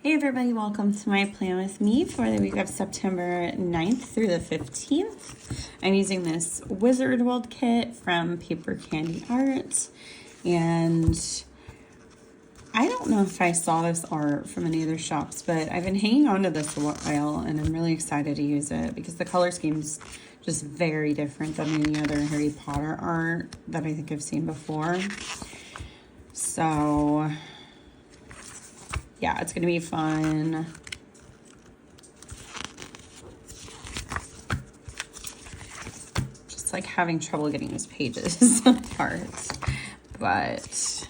Hey everybody, welcome to my plan with me for the week of September 9th through the 15th. I'm using this Wizard World kit from Paper Candy Art, and I don't know if I saw this art from any other shops, but I've been hanging on to this a while and I'm really excited to use it because the color scheme's just very different than any other Harry Potter art that I think I've seen before. So yeah, it's gonna be fun. Just like having trouble getting these pages apart. But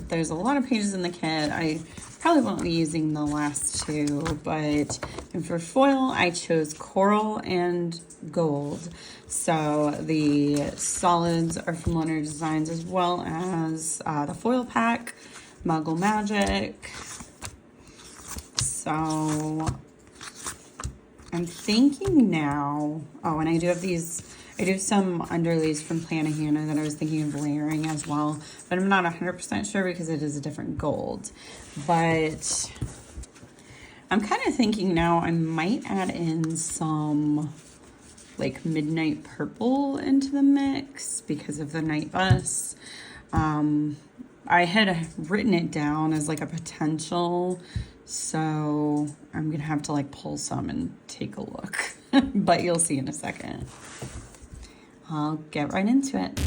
there's a lot of pages in the kit. I probably won't be using the last two, but for foil, I chose coral and gold. So the solids are from Leonard Designs, as well as the foil pack, Muggle Magic. So I'm thinking now, and I do have these, I do have some underlays from Plan of Hannah that I was thinking of layering as well, but I'm not 100% sure because it is a different gold. But I'm kind of thinking now I might add in some like midnight purple into the mix because of the night bus. I had written it down as like a potential, so I'm gonna have to like pull some and take a look, but you'll see in a second. I'll get right into it.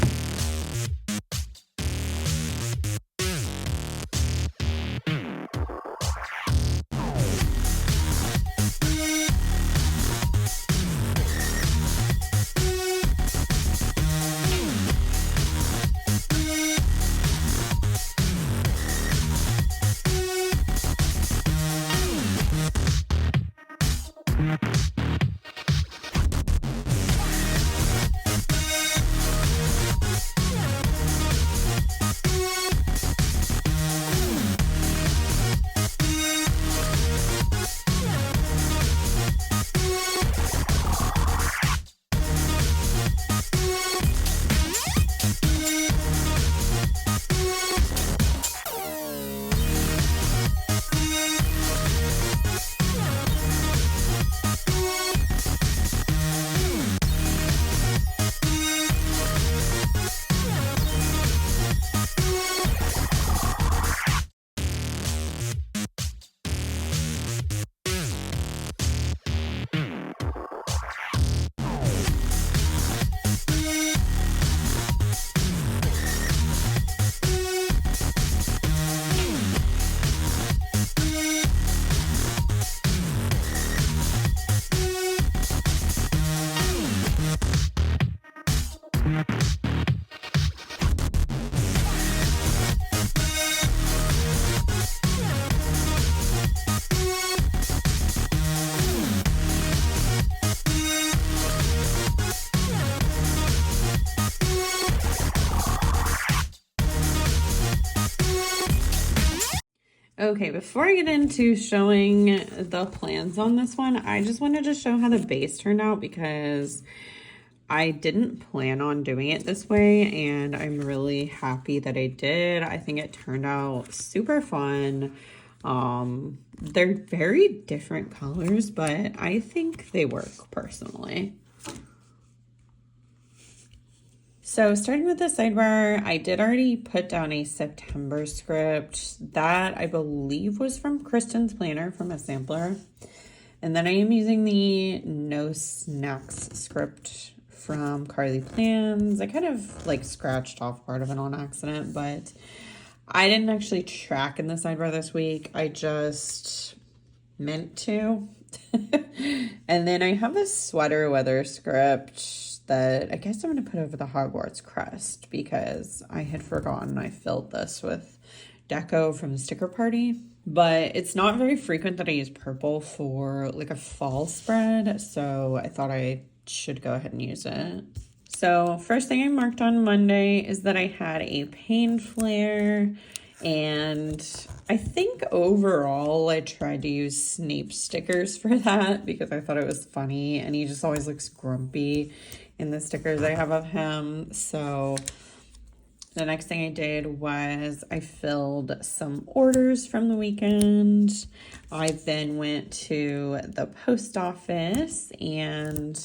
Okay, before I get into showing the plans on this one, I just wanted to show how the base turned out because I didn't plan on doing it this way and I'm really happy that I did. I think it turned out super fun. They're very different colors, but I think they work personally. So starting with the sidebar, I did already put down a September script that I believe was from Kristen's planner from a sampler. And then I am using the No Snacks script from Carly Plans. I kind of like scratched off part of it on accident, but I didn't actually track in the sidebar this week. I just meant to. And then I have a sweater weather script that I guess I'm going to put over the Hogwarts crest because I had forgotten I filled this with deco from the sticker party. But it's not very frequent that I use purple for like a fall spread, so I thought I should go ahead and use it. So first thing I marked on Monday is that I had a pain flare, and I think overall I tried to use Snape stickers for that because I thought it was funny, and he just always looks grumpy in the stickers I have of him. So The next thing I did was I filled some orders from the weekend. I then went to the post office, and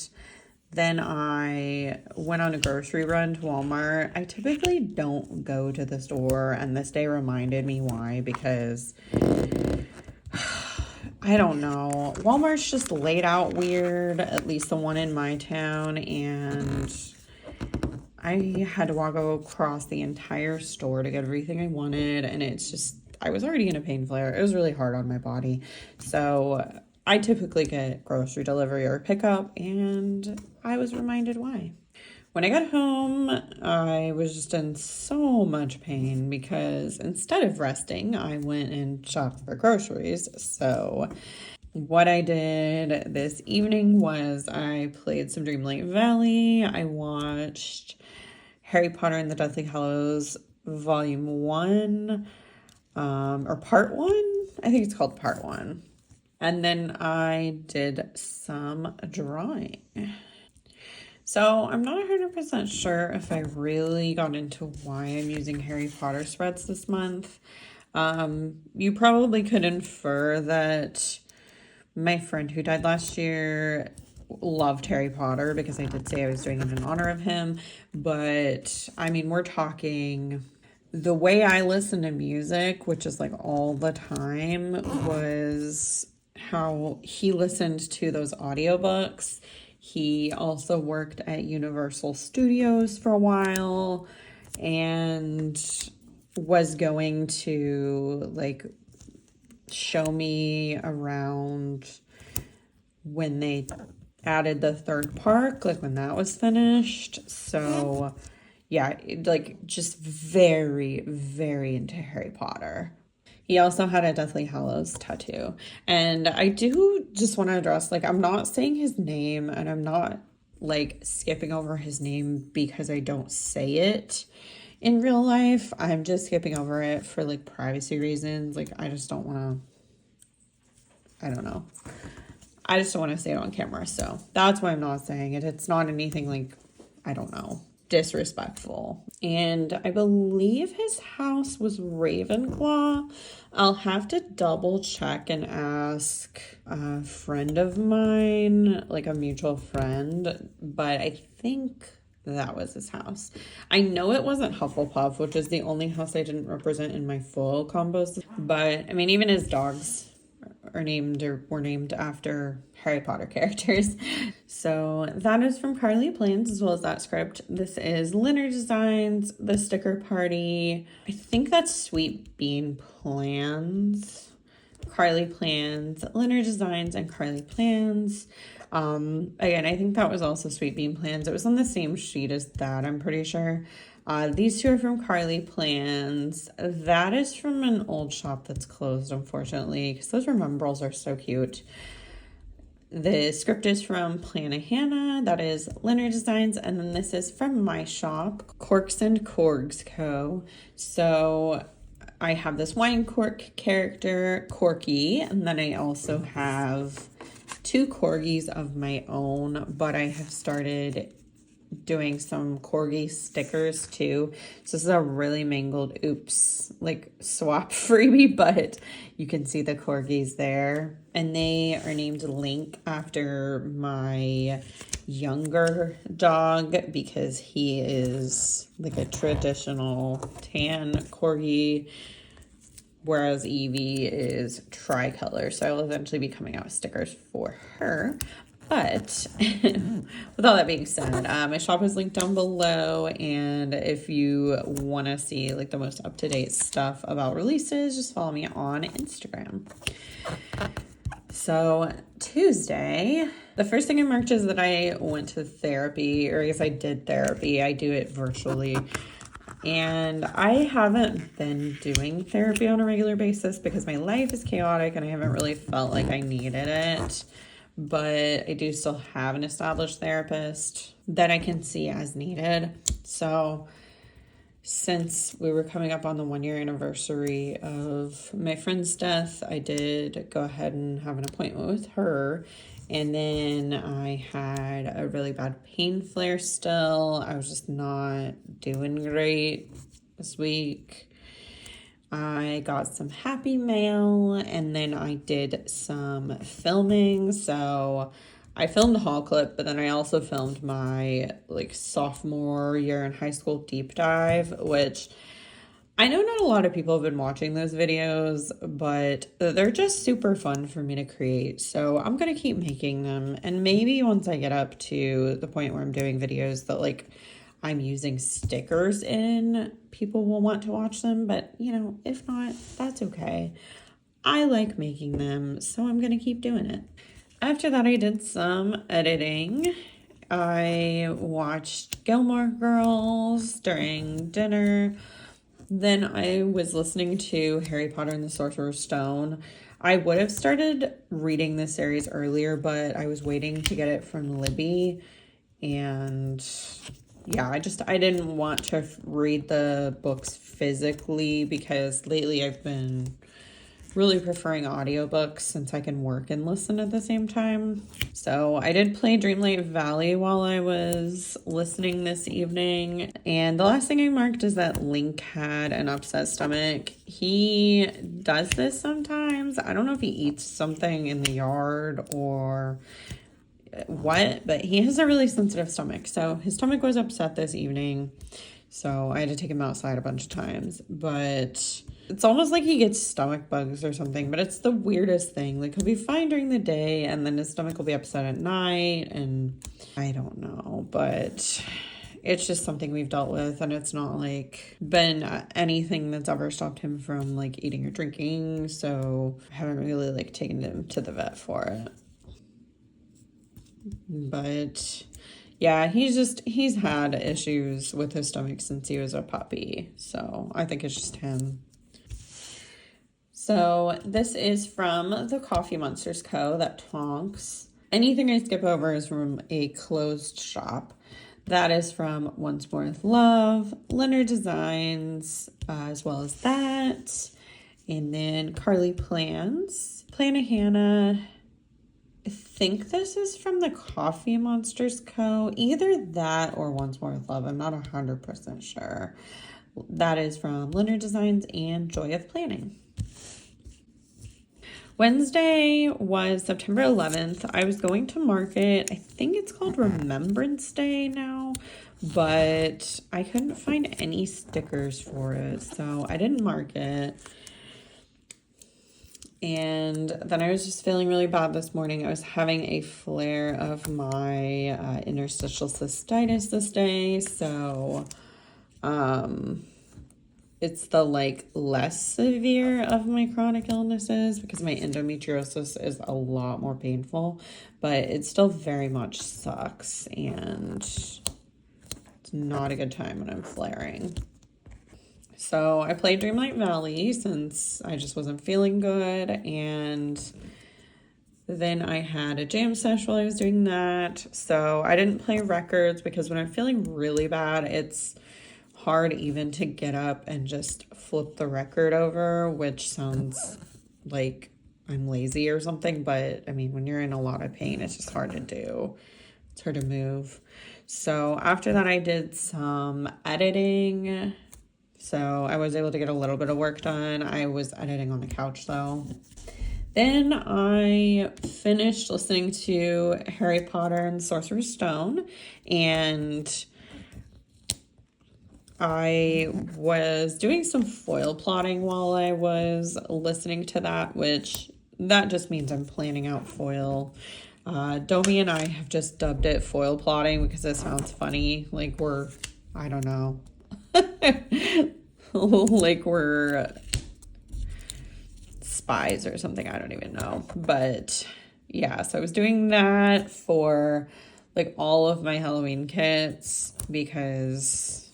then I went on a grocery run to Walmart. I typically don't go to the store, and this day reminded me why, because I don't know. Walmart's just laid out weird, at least the one in my town, and I had to walk across the entire store to get everything I wanted, and it's just, I was already in a pain flare. It was really hard on my body. So I typically get grocery delivery or pickup, and I was reminded why. When I got home, I was just in so much pain because instead of resting, I went and shopped for groceries. So what I did this evening was I played some Dreamlight Valley. I watched Harry Potter and the Deathly Hallows Volume 1, or Part 1. I think it's called Part 1. And then I did some drawing. So I'm not 100% sure if I really got into why I'm using Harry Potter spreads this month. You probably could infer that my friend who died last year loved Harry Potter, because I did say I was doing it in honor of him. But I mean, we're talking, the way I listen to music, which is like all the time, was how he listened to those audiobooks. He also worked at Universal Studios for a while and was going to like show me around when they added the third park, like when that was finished. So yeah, like just very, very into Harry Potter. He also had a Deathly Hallows tattoo. And I do just want to address, like, I'm not saying his name, and I'm not like skipping over his name because I don't say it in real life. I'm just skipping over it for like privacy reasons. Like, I just don't want to, I don't know. I just don't want to say it on camera. So that's why I'm not saying it. It's not anything like, I don't know, disrespectful. And I believe his house was Ravenclaw. I'll have to double check and ask a friend of mine, like a mutual friend, but I think that was his house. I know it wasn't Hufflepuff, which is the only house I didn't represent in my full combos, but I mean, even his dogs were named after Harry Potter characters. So that is from Carly Plans, as well as that script. This is Linear Designs, The Sticker Party. I think that's Sweet Bean Plans, Carly Plans, Linear Designs, and Carly Plans. Again, I think that was also Sweet Bean Plans. It was on the same sheet as that, I'm pretty sure. These two are from Carly Plans. That is from an old shop that's closed, unfortunately, because those remembrals are so cute. The script is from Plannahannah, that is Linear Designs, and then this is from my shop, Corks and Corgs Co. So I have this wine cork character, Corky, and then I also have two corgis of my own, but I have started doing some corgi stickers too. So this is a really mangled like swap freebie, but you can see the corgis there, and they are named Link after my younger dog because he is like a traditional tan corgi, whereas Evie is tricolor. So I will eventually be coming out with stickers for her. But with all that being said, my shop is linked down below, and if you want to see like the most up-to-date stuff about releases, just follow me on Instagram. So Tuesday, the first thing I marked is that I went to therapy, or I guess I did therapy. I do it virtually. And I haven't been doing therapy on a regular basis because my life is chaotic and I haven't really felt like I needed it. But I do still have an established therapist that I can see as needed. So since we were coming up on the 1-year anniversary of my friend's death, I did go ahead and have an appointment with her. And then I had a really bad pain flare still. I was just not doing great this week. I got some Happy Mail, and then I did some filming. So I filmed a haul clip, but then I also filmed my like sophomore year in high school deep dive, which I know not a lot of people have been watching those videos, but they're just super fun for me to create. So I'm going to keep making them. And maybe once I get up to the point where I'm doing videos that like I'm using stickers in, people will want to watch them. But, you know, if not, that's okay. I like making them, so I'm going to keep doing it. After that, I did some editing. I watched Gilmore Girls during dinner. Then I was listening to Harry Potter and the Sorcerer's Stone. I would have started reading this series earlier, but I was waiting to get it from Libby. And yeah, I didn't want to read the books physically because lately I've been really preferring audiobooks since I can work and listen at the same time. So I did play Dreamlight Valley while I was listening this evening. And the last thing I marked is that Link had an upset stomach. He does this sometimes. I don't know if he eats something in the yard or what, but he has a really sensitive stomach. So his stomach was upset this evening. So I had to take him outside a bunch of times. But it's almost like he gets stomach bugs or something, but it's the weirdest thing. Like, he'll be fine during the day, and then his stomach will be upset at night, and I don't know, but it's just something we've dealt with, and it's not, like, been anything that's ever stopped him from, like, eating or drinking, so I haven't really, like, taken him to the vet for it. But yeah, he's had issues with his stomach since he was a puppy, so I think it's just him. So this is from the Coffee Monsters Co. that Tonks. Anything I skip over is from a closed shop. That is from Once More with Love, Leonard Designs, as well as that. And then Carly Plans, Planahannah. I think this is from the Coffee Monsters Co. Either that or Once More with Love. I'm not 100% sure. That is from Leonard Designs and Joy of Planning. Wednesday was September 11th. I was going to market. I think it's called Remembrance Day now, but I couldn't find any stickers for it, so I didn't mark it. And then I was just feeling really bad this morning. I was having a flare of my interstitial cystitis this day, so it's the like less severe of my chronic illnesses because my endometriosis is a lot more painful, but it still very much sucks and it's not a good time when I'm flaring. So I played Dreamlight Valley since I just wasn't feeling good, and then I had a jam sesh while I was doing that. So I didn't play records because when I'm feeling really bad, it's hard even to get up and just flip the record over, which sounds like I'm lazy or something, but I mean, when you're in a lot of pain, it's just hard to do. It's hard to move. So after that, I did some editing. So I was able to get a little bit of work done. I was editing on the couch though. Then I finished listening to Harry Potter and the Sorcerer's Stone, and I was doing some foil plotting while I was listening to that, which that just means I'm planning out foil. Domi and I have just dubbed it foil plotting because it sounds funny. Like I don't know. Like we're spies or something. I don't even know. But yeah, so I was doing that for like all of my Halloween kits because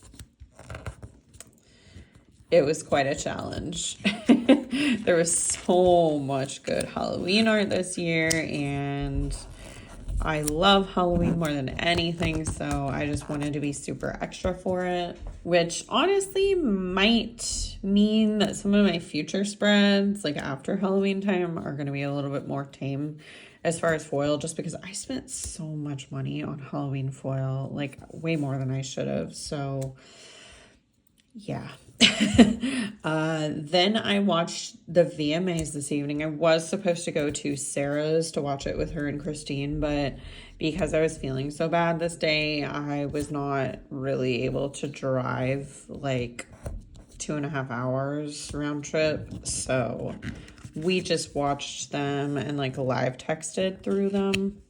it was quite a challenge. There was so much good Halloween art this year, and I love Halloween more than anything, so I just wanted to be super extra for it, which honestly might mean that some of my future spreads, like after Halloween time, are going to be a little bit more tame as far as foil, just because I spent so much money on Halloween foil, like way more than I should have. So Yeah. Then I watched the VMAs this evening. I was supposed to go to Sarah's to watch it with her and Christine, but because I was feeling so bad this day, I was not really able to drive like 2.5 hours round trip. So we just watched them and like live texted through them,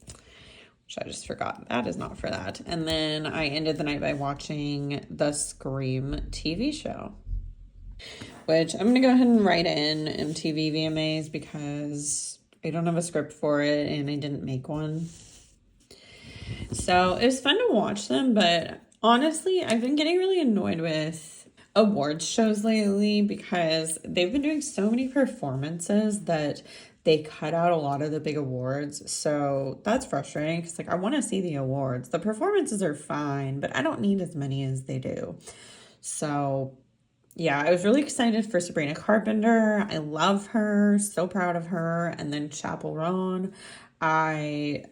which I just forgot. That is not for that. And then I ended the night by watching the Scream TV show, which I'm going to go ahead and write in MTV VMAs because I don't have a script for it and I didn't make one. So it was fun to watch them, but honestly, I've been getting really annoyed with awards shows lately because they've been doing so many performances that they cut out a lot of the big awards. So that's frustrating because like I want to see the awards. The performances are fine, but I don't need as many as they do. So yeah, I was really excited for Sabrina Carpenter. I love her, so proud of her. And then Chappell Roan, I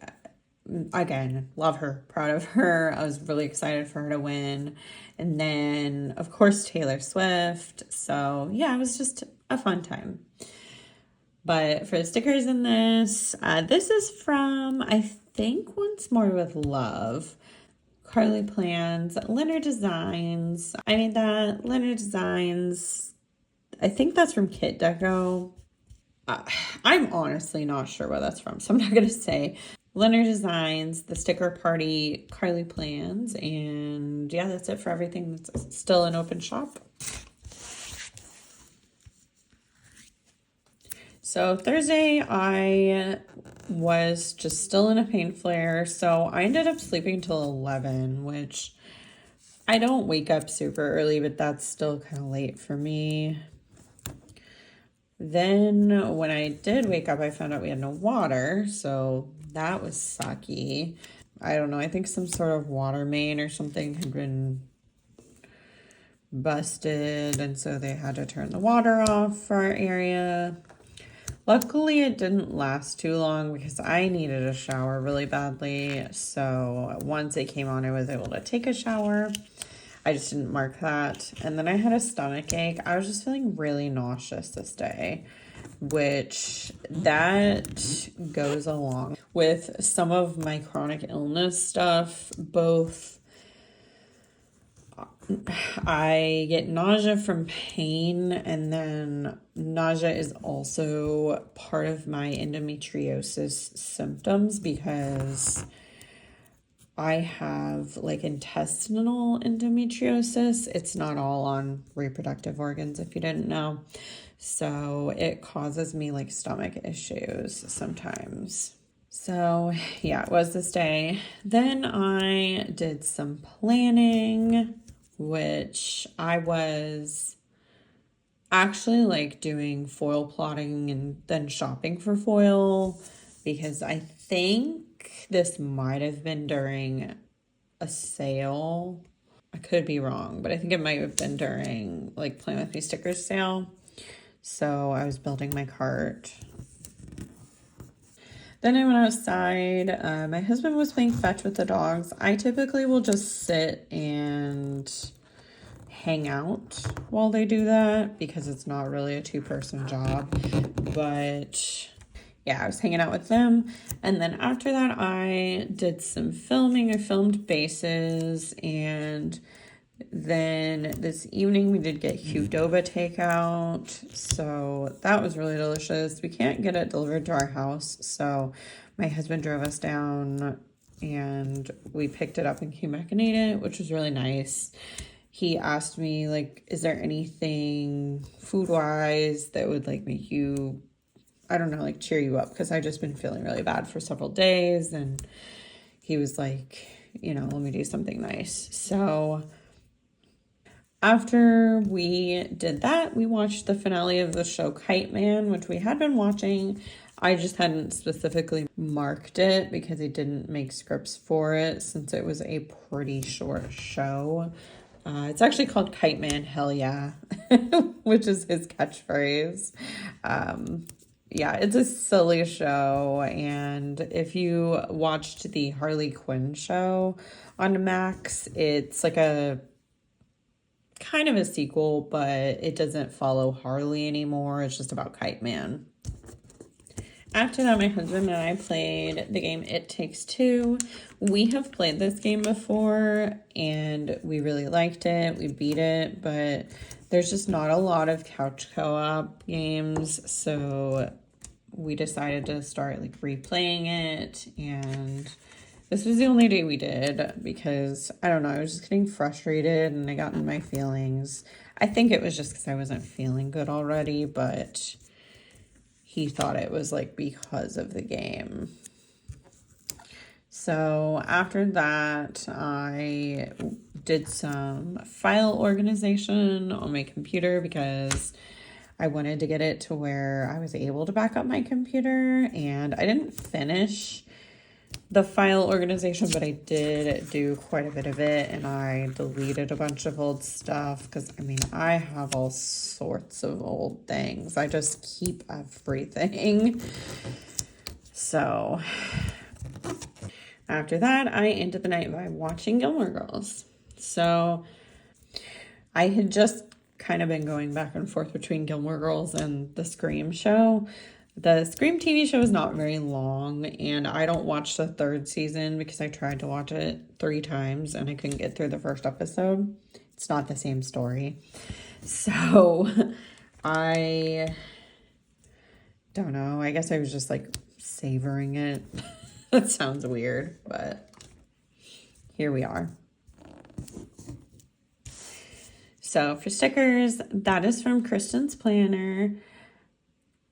again love her, proud of her. I was really excited for her to win. And then of course Taylor Swift. So yeah, it was just a fun time. But for the stickers in this, this is from I think Once More with Love. Carly Plans, Leonard Designs. I made that. Leonard Designs. I think that's from Kit Deco. I'm honestly not sure where that's from, so I'm not going to say. Leonard Designs, the sticker party, Carly Plans, and yeah, that's it for everything that's still an open shop. So Thursday, I was just still in a pain flare, so I ended up sleeping till 11, which I don't wake up super early, but that's still kind of late for me. Then when I did wake up, I found out we had no water, so that was sucky. I don't know, I think some sort of water main or something had been busted, and so they had to turn the water off for our area. Luckily, it didn't last too long because I needed a shower really badly. So once it came on, I was able to take a shower. I just didn't mark that. And then I had a stomach ache. I was just feeling really nauseous this day, which that goes along with some of my chronic illness stuff. Both I get nausea from pain, and then nausea is also part of my endometriosis symptoms because I have like intestinal endometriosis. It's not all on reproductive organs, if you didn't know. So it causes me like stomach issues sometimes. So yeah, it was this day. Then I did some planning, which I was actually like doing foil plotting and then shopping for foil because I think this might have been during a sale. I could be wrong, but I think it might have been during like Plan With Me stickers sale. So I was building my cart. Then I went outside. My husband was playing fetch with the dogs. I typically will just sit and hang out while they do that because it's not really a two-person job. But yeah, I was hanging out with them. And then after that, I did some filming. I filmed bases, and then this evening we did get Qdoba takeout, so that was really delicious. We can't get it delivered to our house, so my husband drove us down and we picked it up and came back and ate it, which was really nice. He asked me like, is there anything food-wise that would like make you, I don't know, like cheer you up, because I've just been feeling really bad for several days, and he was like, you know, let me do something nice. So after we did that, we watched the finale of the show Kite Man, which we had been watching. I just hadn't specifically marked it because he didn't make scripts for it since it was a pretty short show. It's actually called Kite Man, hell yeah, which is his catchphrase. Yeah, it's a silly show, and if you watched the Harley Quinn show on Max, it's like a kind of a sequel, but it doesn't follow Harley anymore. It's just about Kite Man. After that, my husband and I played the game It Takes Two. We have played this game before, and we really liked it. We beat it, but there's just not a lot of couch co-op games, so we decided to start like replaying it, and this was the only day we did because, I don't know, I was just getting frustrated and I got in my feelings. I think it was just because I wasn't feeling good already, but he thought it was like because of the game. So after that, I did some file organization on my computer because I wanted to get it to where I was able to back up my computer, and I didn't finish the file organization, but I did do quite a bit of it, and I deleted a bunch of old stuff because, I mean, I have all sorts of old things. I just keep everything. So after that, I ended the night by watching Gilmore Girls. So I had just kind of been going back and forth between Gilmore Girls and the Scream show. The Scream TV show is not very long, and I don't watch the third season because I tried to watch it 3 times and I couldn't get through the first episode. It's not the same story. So I don't know. I guess I was just like savoring it. That sounds weird, but here we are. So for stickers, that is from Kristen's Planner.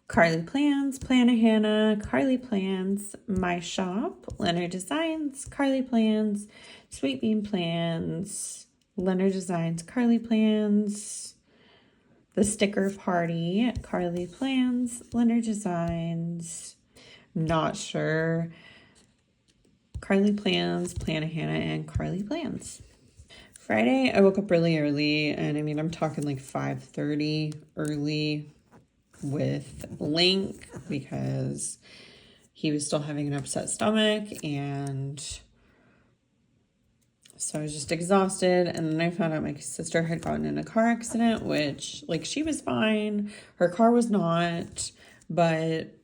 Carly Plans, Plannahannah, Carly Plans, My Shop, Leonard Designs, Carly Plans, Sweet Bean Plans, Leonard Designs, Carly Plans, The Sticker Party, Carly Plans, Leonard Designs, not sure, Carly Plans, Plannahannah, and Carly Plans. Friday, I woke up really early, and I mean, I'm talking like 5:30 early, with Link because he was still having an upset stomach, and so I was just exhausted. And then I found out my sister had gotten in a car accident, which, like, she was fine, her car was not, but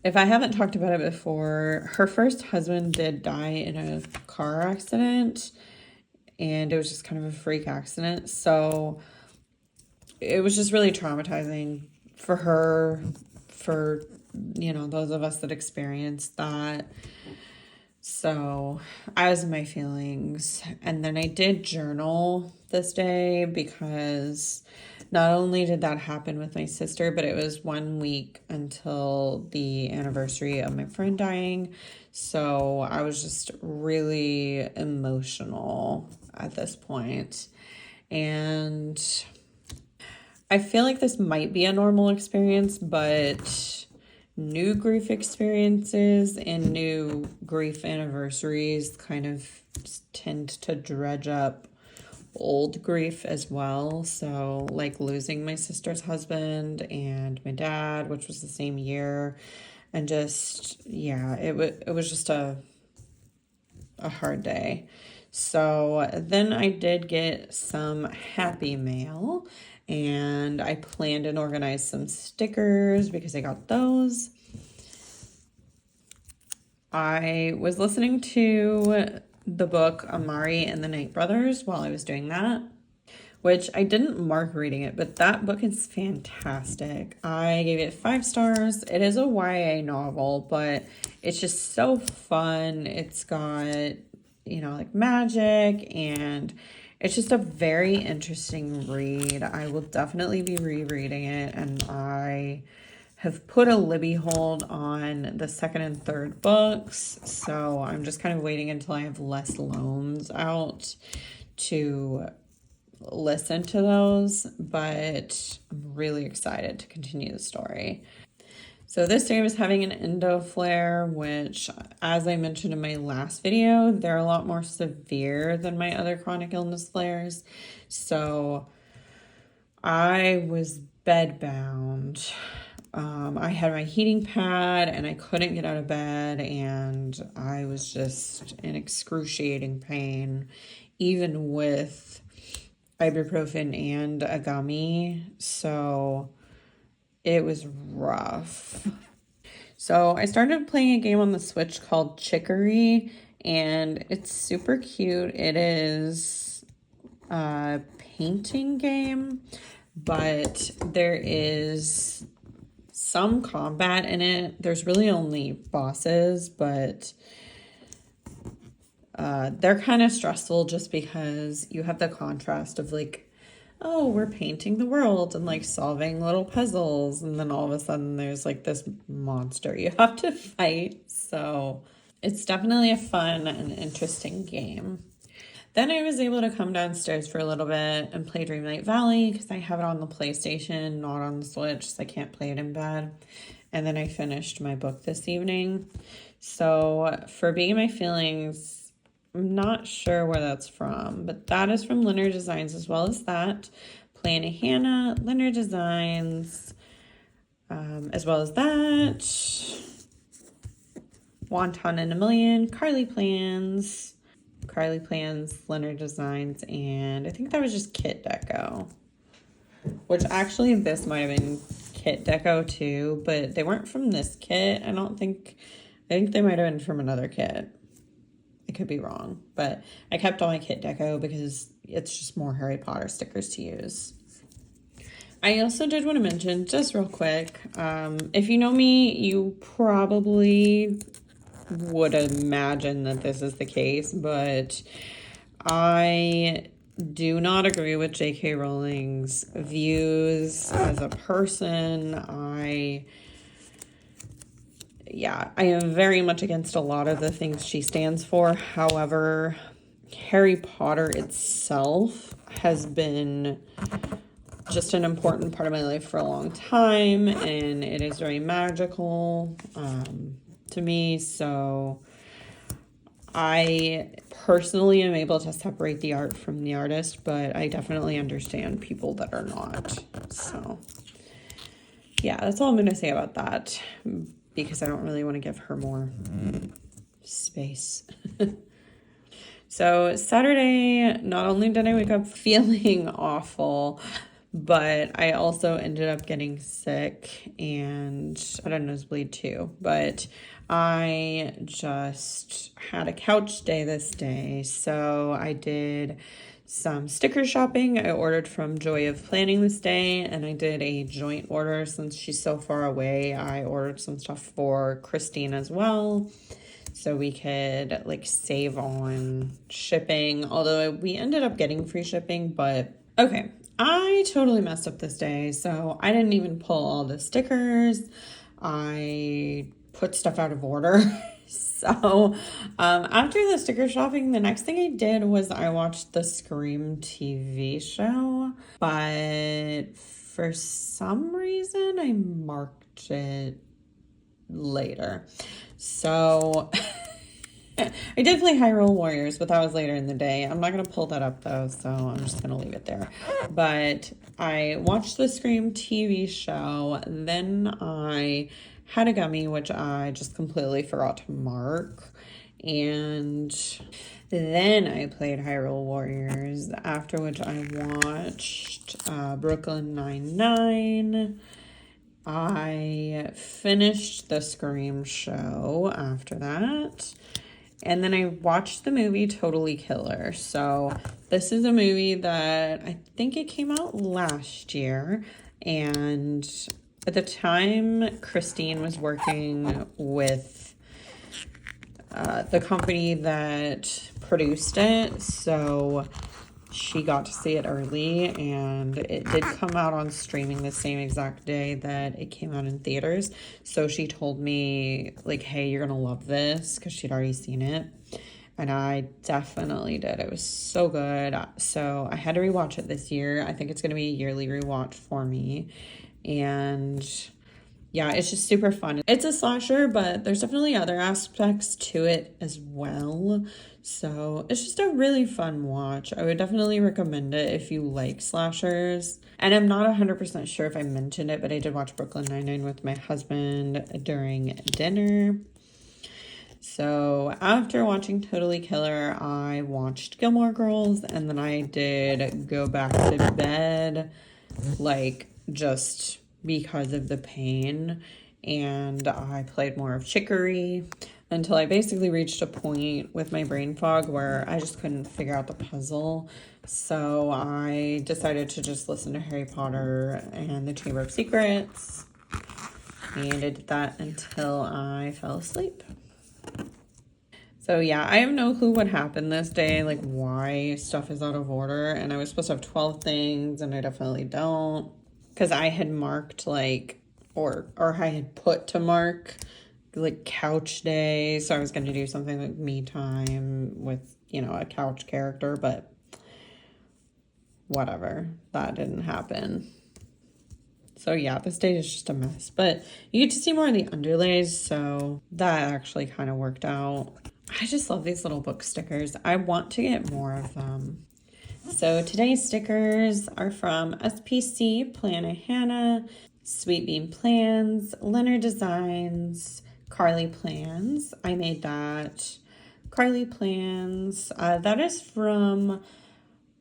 if I haven't talked about it before, her first husband did die in a car accident, and it was just kind of a freak accident, so it was just really traumatizing for her, for, you know, those of us that experienced that. So I was in my feelings. And then I did journal this day because not only did that happen with my sister, but it was 1 week until the anniversary of my friend dying. So I was just really emotional at this point. And I feel like this might be a normal experience, but new grief experiences and new grief anniversaries kind of tend to dredge up old grief as well. So like losing my sister's husband and my dad, which was the same year, and just, yeah, it was just a hard day. So then I did get some happy mail, and I planned and organized some stickers because I got those. I was listening to the book Amari and the Night Brothers while I was doing that, which I didn't mark reading it, but that book is fantastic. I gave it 5 stars. It is a YA novel, but it's just so fun. It's got, you know, like magic, and it's just a very interesting read. I will definitely be rereading it, and I have put a Libby hold on the 2nd and 3rd books, so I'm just kind of waiting until I have less loans out to listen to those, but I'm really excited to continue the story. So this day I was having an endo flare, which, as I mentioned in my last video, they're a lot more severe than my other chronic illness flares. So I was bedbound. I had my heating pad and I couldn't get out of bed, and I was just in excruciating pain, even with ibuprofen and a gummy, so it was rough. So I started playing a game on the Switch called Chicory, and it's super cute. It is a painting game, but there is some combat in it. There's really only bosses, but they're kind of stressful just because you have the contrast of like, oh, we're painting the world and like solving little puzzles, and then all of a sudden there's like this monster you have to fight. So it's definitely a fun and interesting game. Then I was able to come downstairs for a little bit and play Dreamlight Valley because I have it on the PlayStation, not on the Switch, so I can't play it in bed. And then I finished my book this evening. So for Being My Feelings, I'm not sure where that's from, but that is from Linear Designs as well as that. Planet Hannah, Linear Designs, as well as that. Wonton in a Million, Carly Plans, Linear Designs, and I think that was just Kit Deco. Which actually this might have been Kit Deco too, but they weren't from this kit. I think they might have been from another kit. I could be wrong, but I kept all my Kit Deco because it's just more Harry Potter stickers to use. I also did want to mention, just real quick, if you know me, you probably would imagine that this is the case, but I do not agree with J.K. Rowling's views as a person. I am very much against a lot of the things she stands for. However, Harry Potter itself has been just an important part of my life for a long time, and it is very magical to me. So I personally am able to separate the art from the artist, but I definitely understand people that are not. So yeah, that's all I'm going to say about that, because I don't really want to give her more space. So Saturday, not only did I wake up feeling awful, but I also ended up getting sick and I had a nosebleed too. But I just had a couch day this day. So I did some sticker shopping. I ordered from Joy of Planning this day, and I did a joint order since she's so far away. I ordered some stuff for Christine as well, so we could like save on shipping, although we ended up getting free shipping. But okay, I totally messed up this day, so I didn't even pull all the stickers. I put stuff out of order. So after the sticker shopping, the next thing I did was I watched the Scream TV show, but for some reason I marked it later. So I did play Hyrule Warriors, but that was later in the day. I'm not going to pull that up though, so I'm just going to leave it there. But I watched the Scream TV show, then I had a gummy, which I just completely forgot to mark. And then I played Hyrule Warriors, after which I watched Brooklyn Nine-Nine. I finished the Scream show after that. And then I watched the movie Totally Killer. So this is a movie that I think it came out last year. And at the time, Christine was working with the company that produced it. So she got to see it early, and it did come out on streaming the same exact day that it came out in theaters. So she told me, like, hey, you're gonna love this, because she'd already seen it. And I definitely did. It was so good. So I had to rewatch it this year. I think it's gonna be a yearly rewatch for me. And yeah, it's just super fun. It's a slasher, but there's definitely other aspects to it as well. So it's just a really fun watch. I would definitely recommend it if you like slashers. And I'm not 100% sure if I mentioned it, but I did watch Brooklyn Nine-Nine with my husband during dinner. So after watching Totally Killer, I watched Gilmore Girls, and then I did go back to bed, like, just because of the pain. And I played more of Chicory until I basically reached a point with my brain fog where I just couldn't figure out the puzzle. So I decided to just listen to Harry Potter and the Chamber of Secrets. And I did that until I fell asleep. So yeah, I have no clue what happened this day, like why stuff is out of order. And I was supposed to have 12 things, and I definitely don't. Because I had marked like, or I had put to mark like couch day. So I was going to do something like me time with, you know, a couch character, but whatever. That didn't happen. So yeah, this day is just a mess. But you get to see more of the underlays, so that actually kind of worked out. I just love these little book stickers. I want to get more of them. So today's stickers are from SPC, Plan a Hannah, Sweet Bean Plans, Leonard Designs, Carly Plans. I made that. Carly Plans. That is from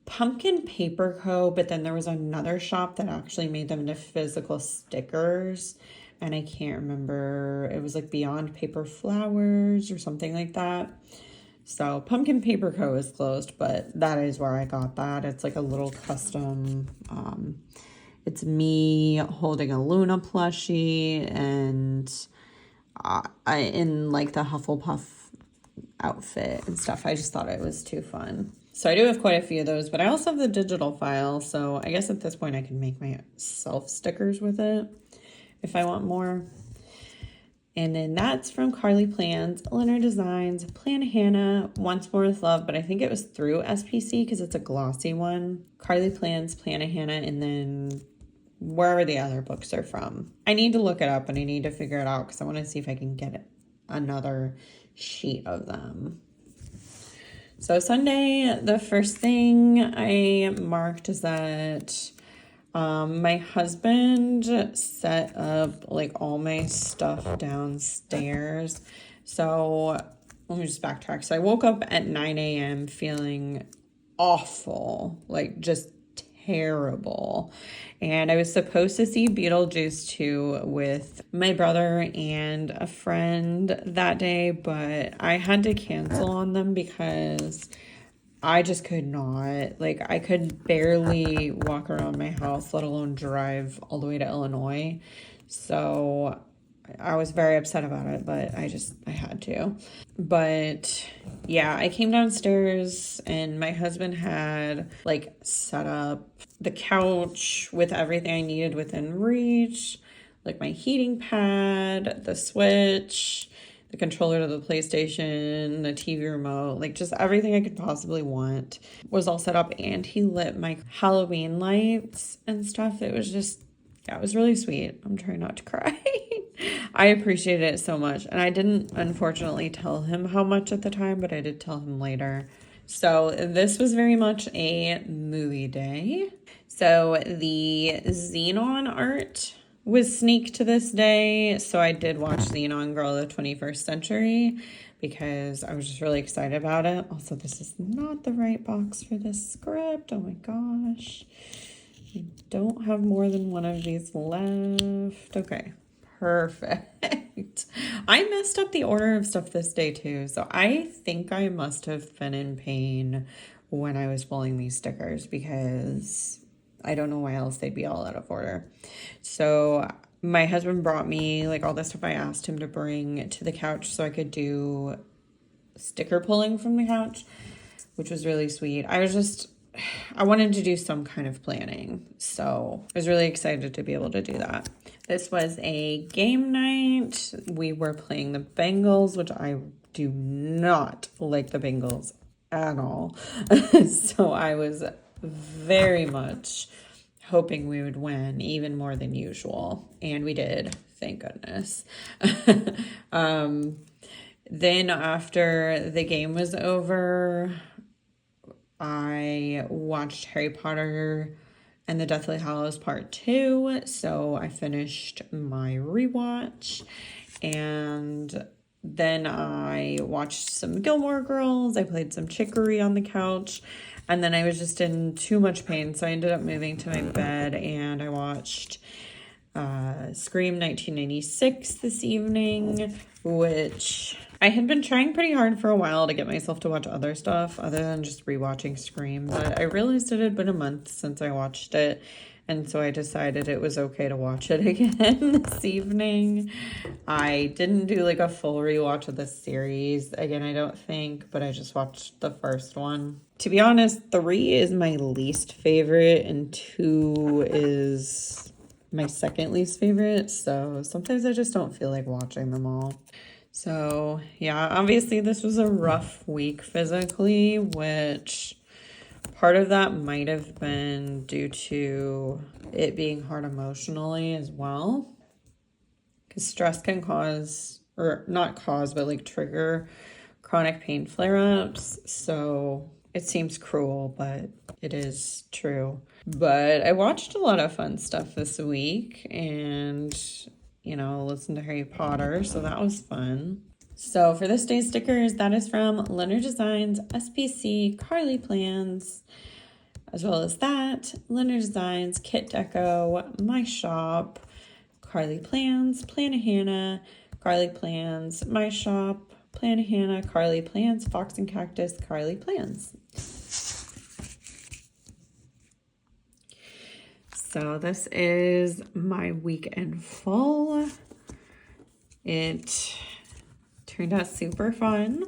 Pumpkin Paper Co., but then there was another shop that actually made them into physical stickers, and I can't remember. It was like Beyond Paper Flowers or something like that. So Pumpkin Paper Co. is closed, but that is where I got that. It's like a little custom. It's me holding a Luna plushie, and I in like the Hufflepuff outfit and stuff. I just thought it was too fun. So I do have quite a few of those, but I also have the digital file. So I guess at this point I can make myself stickers with it if I want more. And then that's from Carly Plans, Leonard Designs, Plan Hannah, Once More With Love, but I think it was through SPC because it's a glossy one. Carly Plans, Plan Hannah, and then wherever the other books are from. I need to look it up and I need to figure it out because I want to see if I can get another sheet of them. So Sunday, the first thing I marked is that my husband set up like all my stuff downstairs. So let me just backtrack. So I woke up at 9 a.m. feeling awful, like just terrible. And I was supposed to see Beetlejuice 2 with my brother and a friend that day, but I had to cancel on them because I just could not. Like, I could barely walk around my house, let alone drive all the way to Illinois. So I was very upset about it, but I had to. But yeah, I came downstairs and my husband had like set up the couch with everything I needed within reach, like my heating pad, the switch, the controller to the PlayStation, the TV remote, like just everything I could possibly want was all set up. And he lit my Halloween lights and stuff. It was just, yeah, it was really sweet. I'm trying not to cry. I appreciated it so much. And I didn't, unfortunately, tell him how much at the time, but I did tell him later. So this was very much a movie day. So the Xenon art was sneak to this day. So I did watch Xenon Girl of the 21st Century because I was just really excited about it. Also, this is not the right box for this script. Oh my gosh. I don't have more than one of these left. Okay, perfect. I messed up the order of stuff this day too. So I think I must have been in pain when I was pulling these stickers because I don't know why else they'd be all out of order. So my husband brought me like all the stuff I asked him to bring to the couch so I could do sticker pulling from the couch, which was really sweet. I wanted to do some kind of planning, so I was really excited to be able to do that. This was a game night. We were playing the Bengals, which I do not like the Bengals at all. So I was very much hoping we would win, even more than usual. And we did, thank goodness. Then after the game was over, I watched Harry Potter and the Deathly Hallows Part 2. So I finished my rewatch. And Then I watched some Gilmore Girls. I played some Chicory on the couch. And then I was just in too much pain, so I ended up moving to my bed and I watched Scream 1996 this evening, which I had been trying pretty hard for a while to get myself to watch other stuff other than just rewatching Scream, but I realized it had been a month since I watched it, and so I decided it was okay to watch it again this evening. I didn't do like a full rewatch of the series again, I don't think, but I just watched the first one. To be honest, 3 is my least favorite and 2 is my second least favorite, so sometimes I just don't feel like watching them all. So yeah, obviously this was a rough week physically, which part of that might have been due to it being hard emotionally as well, because stress can cause, or not cause, but like trigger chronic pain flare-ups. So it seems cruel, but it is true. But I watched a lot of fun stuff this week and, you know, listened to Harry Potter, so that was fun. So for this day's stickers, that is from Leonard Designs, SPC, Carly Plans, as well as that, Leonard Designs, Kit Deco, My Shop, Carly Plans, Plannahannah, Carly Plans, My Shop, Plannahannah, Carly Plans, Fox and Cactus, Carly Plans. So this is my weekend full. It turned out super fun.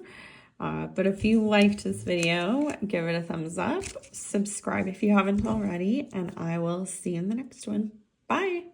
But if you liked this video, give it a thumbs up, subscribe if you haven't already, and I will see you in the next one. Bye.